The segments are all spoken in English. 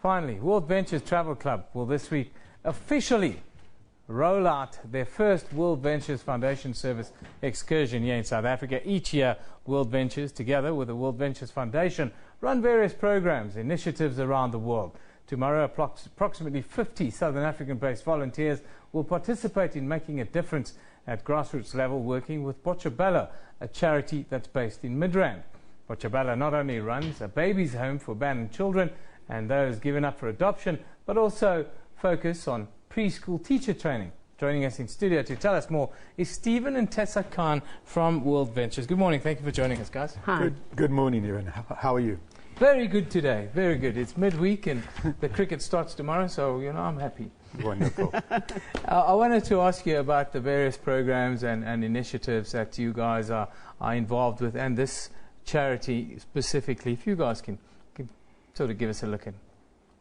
Finally, World Ventures Travel Club will this week officially roll out their first World Ventures Foundation Service excursion here in South Africa. Each year, World Ventures, together with the World Ventures Foundation, run various programs, initiatives around the world. Tomorrow, approximately 50 Southern African-based volunteers will participate in making a difference at grassroots level, working with Botshabelo, a charity that's based in Midrand. Botshabelo not only runs a baby's home for abandoned children and those given up for adoption, but also focus on preschool teacher training. Joining us in studio to tell us more is Stephen and Tessa Khan from World Ventures. Good morning. Thank you for joining us, guys. Hi. Good morning, Evan. How are you? Very good today. Very good. It's midweek and the cricket starts tomorrow, so, I'm happy. Wonderful. I wanted to ask you about the various programs and initiatives that you guys are involved with, and this charity specifically, if you guys can sort of give us a look in.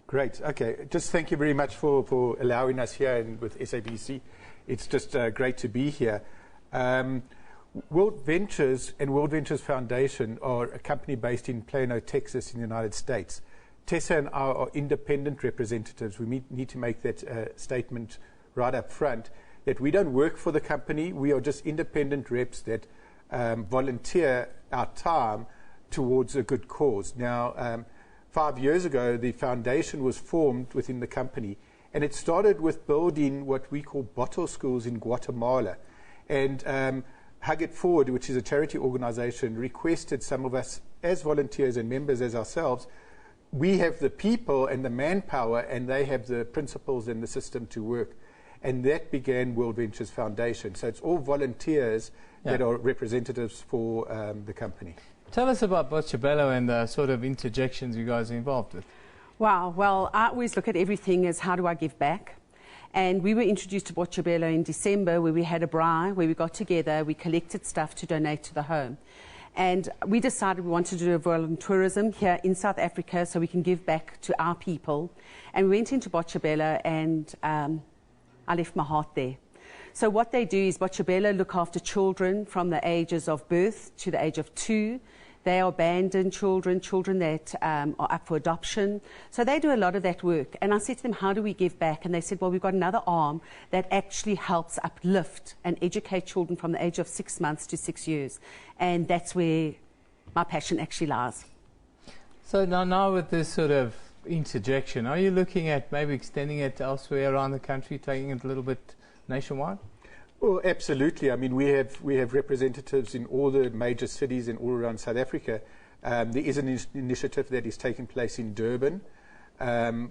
Great. Okay. Just thank you very much for allowing us here and with SABC. It's just great to be here. World Ventures and World Ventures Foundation are a company based in Plano, Texas, in the United States. Tessa and I are independent representatives. We need to make that statement right up front, that we don't work for the company. We are just independent reps that volunteer our time towards a good cause. Now, 5 years ago, the foundation was formed within the company, and it started with building what we call bottle schools in Guatemala. And Hug It Forward, which is a charity organization, requested some of us as volunteers and members as ourselves. We have the people and the manpower, and they have the principles and the system to work. And that began World Ventures Foundation. So it's all volunteers that are representatives for the company. Tell us about Botshabelo and the sort of interjections you guys are involved with. Wow. Well, I always look at everything as how do I give back? And we were introduced to Botshabelo in December, where we had a braai, where we got together, we collected stuff to donate to the home. And we decided we wanted to do a volunteerism here in South Africa so we can give back to our people. And we went into Botshabelo, and I left my heart there. So what they do is Botshabelo look after children from the ages of birth to the age of 2. They are abandoned children, children that are up for adoption. So they do a lot of that work. And I said to them, how do we give back? And they said, well, we've got another arm that actually helps uplift and educate children from the age of 6 months to 6 years. And that's where my passion actually lies. So now with this sort of interjection, are you looking at maybe extending it elsewhere around the country, taking it a little bit nationwide? Well, absolutely. I mean, we have representatives in all the major cities and all around South Africa. There is an initiative that is taking place in Durban.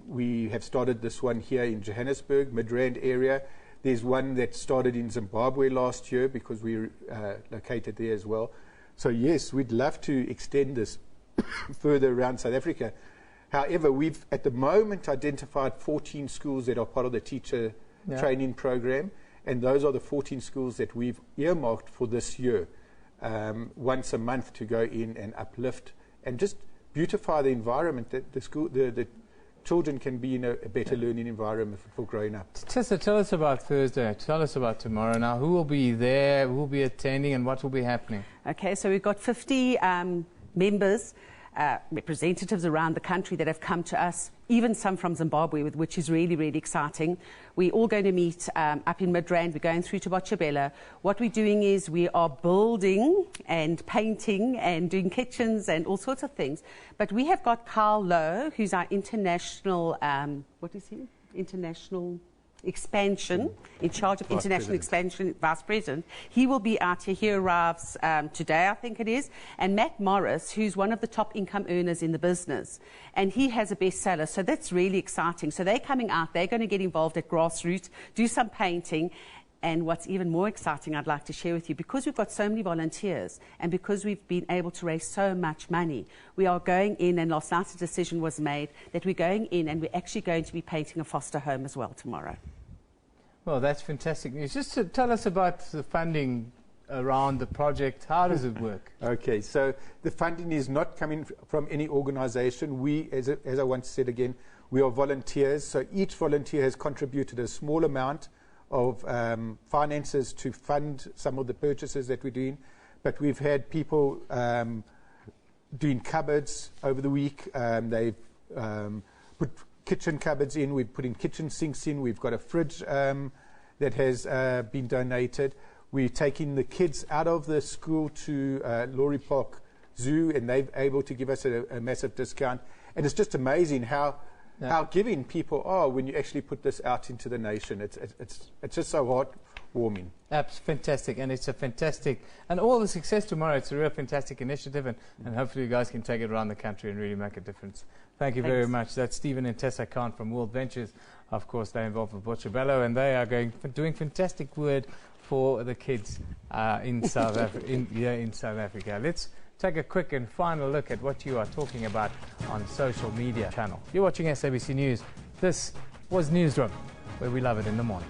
We have started this one here in Johannesburg, Midrand area. There's one that started in Zimbabwe last year because we're located there as well. So yes, we'd love to extend this further around South Africa. However, we've at the moment identified 14 schools that are part of the teacher training program. And those are the 14 schools that we've earmarked for this year, once a month to go in and uplift and just beautify the environment that the children can be in a better learning environment for growing up. Tessa, tell us about Thursday. Tell us about tomorrow. Now, who will be there, who will be attending, and what will be happening? Okay, so we've got 50 members, representatives around the country that have come to us, even some from Zimbabwe, which is really, really exciting. We're all going to meet up in Midrand. We're going through to Botshabelo. What we're doing is we are building and painting and doing kitchens and all sorts of things. But we have got Carl Lowe, who's our international, what is he? International expansion, in charge of international expansion, vice president. He will be out here. He arrives today, I think it is. And Matt Morris, who's one of the top income earners in the business, and he has a bestseller. So that's really exciting. So they're coming out. They're going to get involved at grassroots, do some painting. And what's even more exciting, I'd like to share with you, because we've got so many volunteers and because we've been able to raise so much money, we are going in, and last night a decision was made that we're going in and we're actually going to be painting a foster home as well tomorrow. Well, that's fantastic news. Just to tell us about the funding around the project. How does it work? Okay, so the funding is not coming from any organization. We, as I once said again, we are volunteers. So each volunteer has contributed a small amount of finances to fund some of the purchases that we're doing. But we've had people doing cupboards over the week. They've put kitchen cupboards in. We're putting kitchen sinks in. We've got a fridge that has been donated. We're taking the kids out of the school to Laurie Park Zoo, and they're able to give us a massive discount. And it's just amazing how giving people are when you actually put this out into the nation. It's just so heartwarming. That's fantastic, and it's a fantastic, and all the success tomorrow. It's a real fantastic initiative, and hopefully you guys can take it around the country and really make a difference. Thank you very much. That's Stephen and Tessa Khan from World Ventures. Of course, they're involved with Botshabelo, and they are doing fantastic work for the kids in South Africa. Let's take a quick and final look at what you are talking about on social media channel. You're watching SABC News. This was Newsroom, where we love it in the morning.